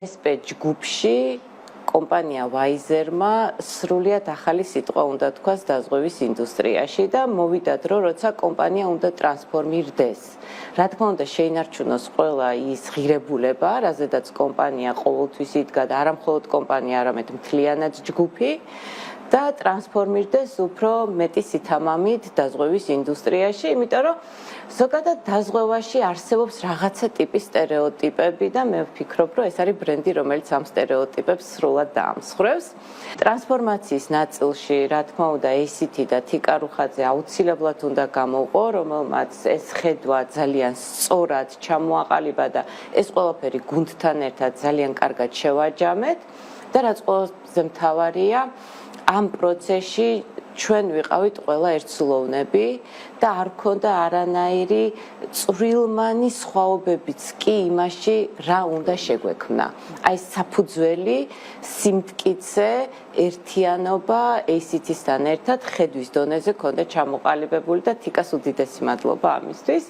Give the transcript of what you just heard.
ესპე ჯგუფში კომპანია ვაიზერმა სრულიად ახალი სიტყვა უნდა თქვას დაზღვევის ინდუსტრიაში და მოვიდა დრო, როცა კომპანია უნდა ტრანსფორმირდეს. რა თქმა უნდა, შეინარჩუნოს ყველა ის ღირებულება, რაზედაც კომპანია ყოველთვის იდგა და არა მხოლოდ კომპანია, არამედ მთლიანად ჯგუფი და ტრანსფორმირდეს უფრო მეტი სითამამით დაზღვევის ინდუსტრიაში, იმიტომ რომ ზოგადად დაზღვევაში არსებობს რაღაცა ტიპის სტერეოტიპები და მე ვფიქრობ, რომ ეს არის ბრენდი, რომელიც ამ სტერეოტიპებს სრულად დაამსხვრევს. ტრანსფორმაციის ნაწილში, რა თქმა უნდა, ACT და თიკა რუხაძე აუცილებლად უნდა გამოვყო, რომელმაც ეს ხედვა ძალიან სწორად ჩამოაყალიბა და ეს ყველაფერი გუნდთან ერთად ძალიან კარგად შევაჯამეთ და რაც ყველაზე მთავარია, ამ პროცესში ჩვენ ვიყავით ყველა ერთსულოვნები და არ ქონდა არანაირი წვრილმანი სხვაობებიც კი იმაში, რა უნდა შეგვექმნა. აი საფუძველი, სიმტკიცე, ერთიანობა ACT-სთან ერთად ხედვის დონეზე ქონდა ჩამოყალიბებული და თიკას უდიდესი მადლობა ამისთვის.